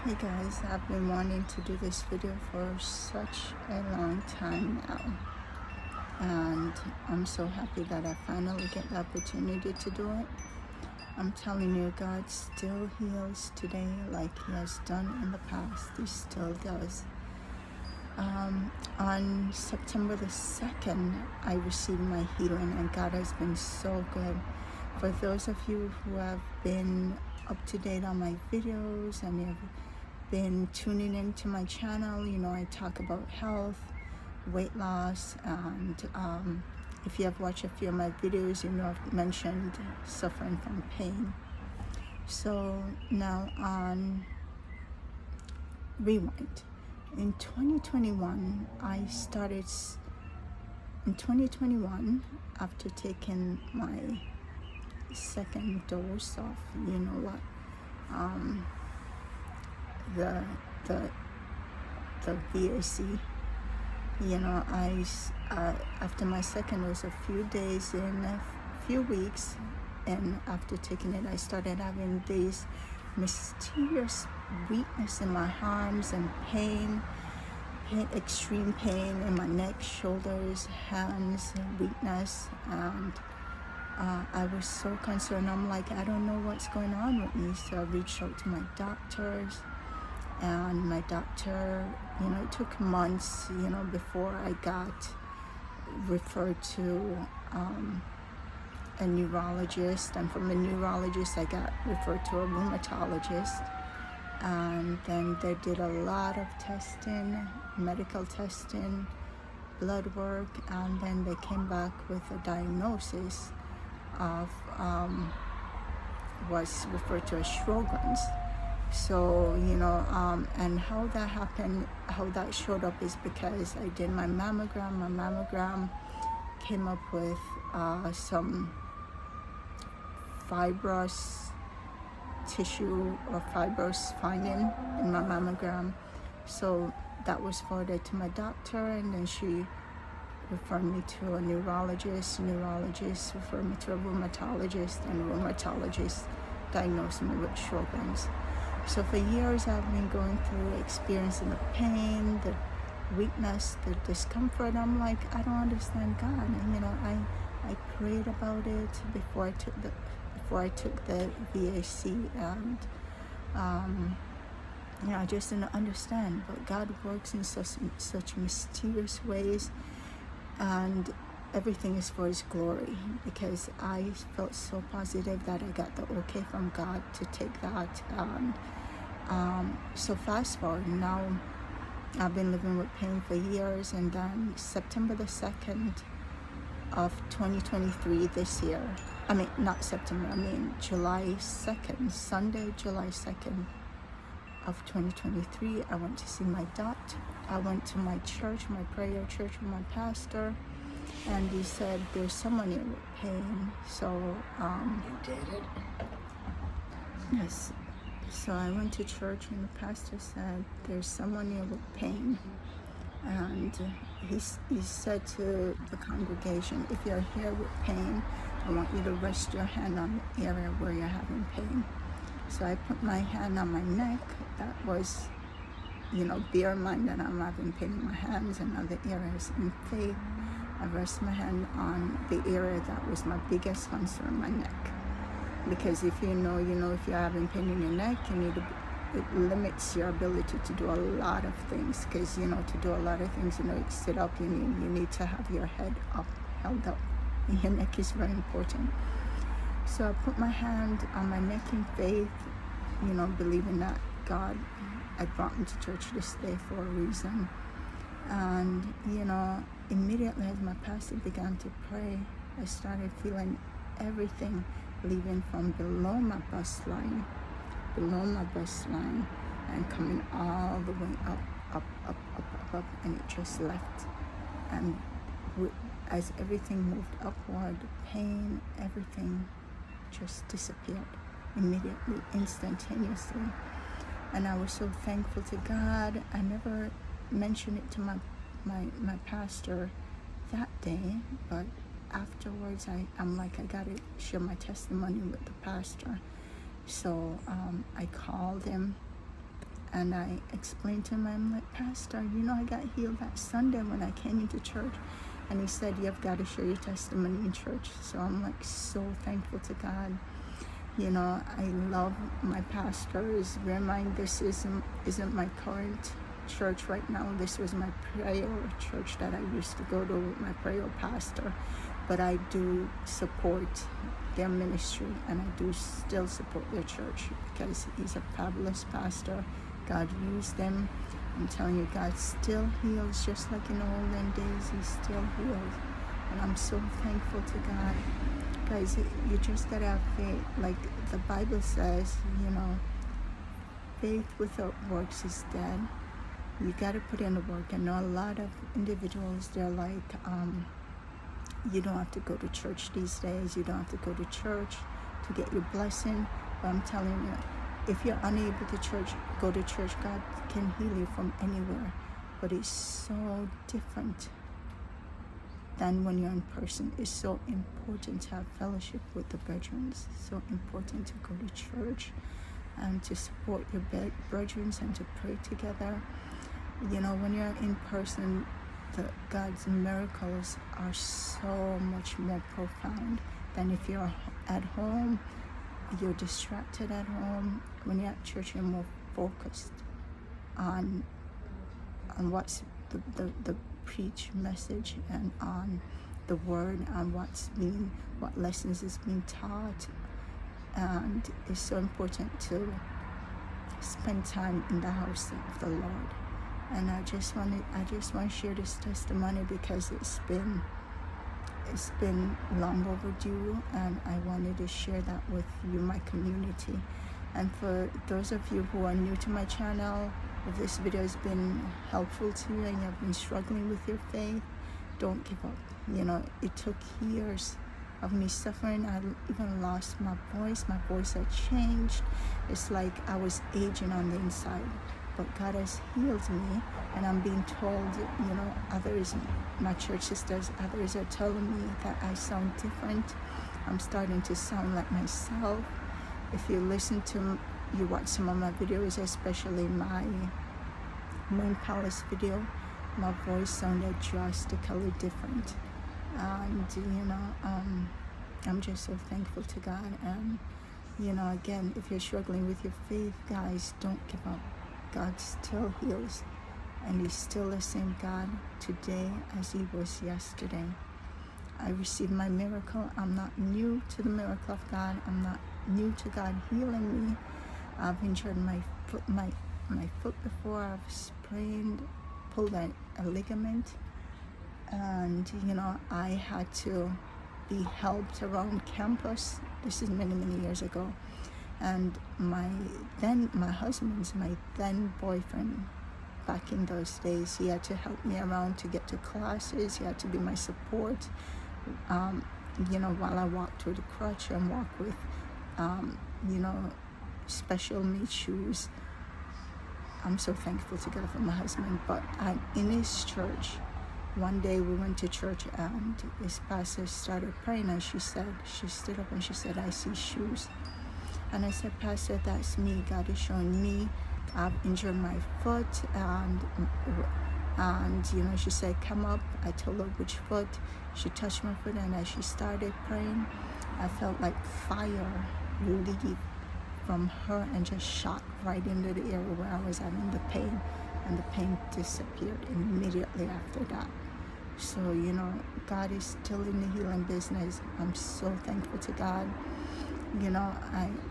Hey guys, I've been wanting to do this video for such a long time now, and I'm so happy that I finally get the opportunity to do it. I'm telling you, God still heals today like He has done in the past. He still does. On September the 2nd, I received my healing, and God has been so good. For those of you who have been up to date on my videos and you've been tuning into my channel, you know I talk about health, weight loss, and if you have watched a few of my videos, you know I've mentioned suffering from pain. So now on rewind. In 2021, in 2021, after taking my second dose of, you know what, the the the VAC, you know, after my second dose, a few days in, a few weeks, and after taking it, I started having these mysterious weakness in my arms and pain, extreme pain in my neck, shoulders, hands, weakness, and I was so concerned. I'm like, I don't know what's going on with me. So I reached out to my doctors, and my doctor, you know, it took months, you know, before I got referred to a neurologist, and from a neurologist I got referred to a rheumatologist, and then they did a lot of testing, medical testing, blood work, and then they came back with a diagnosis of was referred to as Sjogren's. So, you know, and how that happened, how that showed up is because I did my mammogram. My mammogram came up with some fibrous tissue or fibrous finding in my mammogram. So that was forwarded to my doctor, and then she referred me to a neurologist. Neurologist referred me to a rheumatologist, and rheumatologist diagnosed me with Sjogren's. So for years I've been going through experiencing the pain, the weakness, the discomfort. I'm like, I don't understand God. And, you know, I prayed about it before I took the VAC, and you know, I just didn't understand. But God works in such mysterious ways, and everything is for His glory, because I felt so positive that I got the okay from God to take that. So fast forward, now I've been living with pain for years, and then September the 2nd of 2023, this year, I mean not September, I mean July 2nd, Sunday, July 2nd of 2023, I went to see my doctor. I went to my church, my prayer church, with my pastor, and he said, there's someone here with pain. So You did it? yes, so I went to church, and the pastor said, there's someone here with pain. And he said to the congregation, if you're here with pain, I want you to rest your hand on the area where you're having pain. So I put my hand on my neck. That was, you know, bear in mind that I'm having pain in my hands and other areas. In faith, I rest my hand on the area that was my biggest concern, my neck. Because if you know, if you're having pain in your neck, it limits your ability to do a lot of things. Because, you know, to do a lot of things, you know, sit up, you need to have your head up, held up. And your neck is very important. So I put my hand on my neck in faith, you know, believing that God had brought me to church this day for a reason. And, you know, immediately as my pastor began to pray, I started feeling everything leaving from below my bust line, and coming all the way up, and it just left. And as everything moved upward, pain, everything just disappeared immediately, instantaneously. And I was so thankful to God. I never mentioned it to my pastor that day, but afterwards I'm like, I gotta share my testimony with the pastor. So I called him, And I explained to him, I'm like, Pastor, I got healed that Sunday when I came into church. And he said, you've got to share your testimony in church. So I'm like so thankful to God. I love my pastors. Bear in mind, this isn't my current church right now. This was my prayer church that I used to go to with my prayer pastor. But I do support their ministry, and I do still support their church because he's a fabulous pastor. God used them. I'm telling you, God still heals, just like in the olden days, he still heals. And I'm so thankful to God. Guys, you just gotta have faith. Like the Bible says, faith without works is dead. You gotta put in the work. I know a lot of individuals, they're like, you don't have to go to church these days. You don't have to go to church to get your blessing. But I'm telling you, if you're unable to go to church, God can heal you from anywhere. But it's so different than when you're in person. It's so important to have fellowship with the brethren. It's so important to go to church and to support your brethren and to pray together. When you're in person, God's miracles are so much more profound than if you're at home. You're distracted at home. When you're at church, you're more focused on what's the preach message and on the word and what lessons is being taught. And it's so important to spend time in the house of the Lord. And I just want to share this testimony because it's been long overdue, and I wanted to share that with you, my community. And for those of you who are new to my channel, if this video has been helpful to you and you have been struggling with your faith, don't give up. It took years of me suffering. I even lost my voice. My voice had changed. It's like I was aging on the inside. But God has healed me, and I'm being told, others, my church sisters, others are telling me that I sound different. I'm starting to sound like myself. If you watch some of my videos, especially my Moon Palace video, my voice sounded drastically different. And, I'm just so thankful to God. And, again, if you're struggling with your faith, guys, don't give up. God still heals, and he's still the same God today as he was yesterday. I received my miracle. I'm not new to the miracle of God. I'm not new to God healing me. I've injured my foot before. I've sprained, pulled a ligament, and I had to be helped around campus. This is many years ago. And my then boyfriend, back in those days, he had to help me around to get to classes. He had to be my support, while I walked with a crutch and walk with, special made shoes. I'm so thankful to God for my husband. But in his church, one day we went to church and his pastor started praying, and she stood up and she said, I see shoes. And I said, Pastor, that's me. God is showing me. I've injured my foot. And she said, come up. I told her which foot. She touched my foot, and as she started praying, I felt like fire leave from her and just shot right into the area where I was having the pain. And the pain disappeared immediately after that. So, God is still in the healing business. I'm so thankful to God.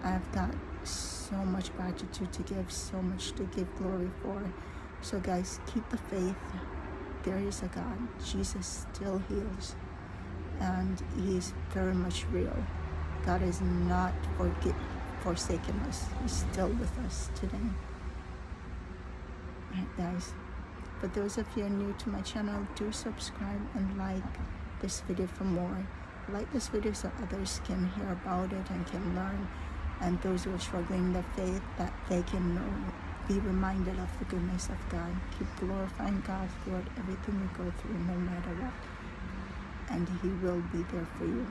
I've got so much gratitude to give, so much to give glory for. So guys, keep the faith. There is a God. Jesus still heals, and he is very much real. God is not forsaken us. He's still with us today. Alright guys, for those of you new to my channel, do subscribe and like this video for more. Like this video so others can hear about it and can learn, and those who are struggling in their faith, that they can know, be reminded of the goodness of God. Keep glorifying God throughout everything you go through, no matter what, and he will be there for you.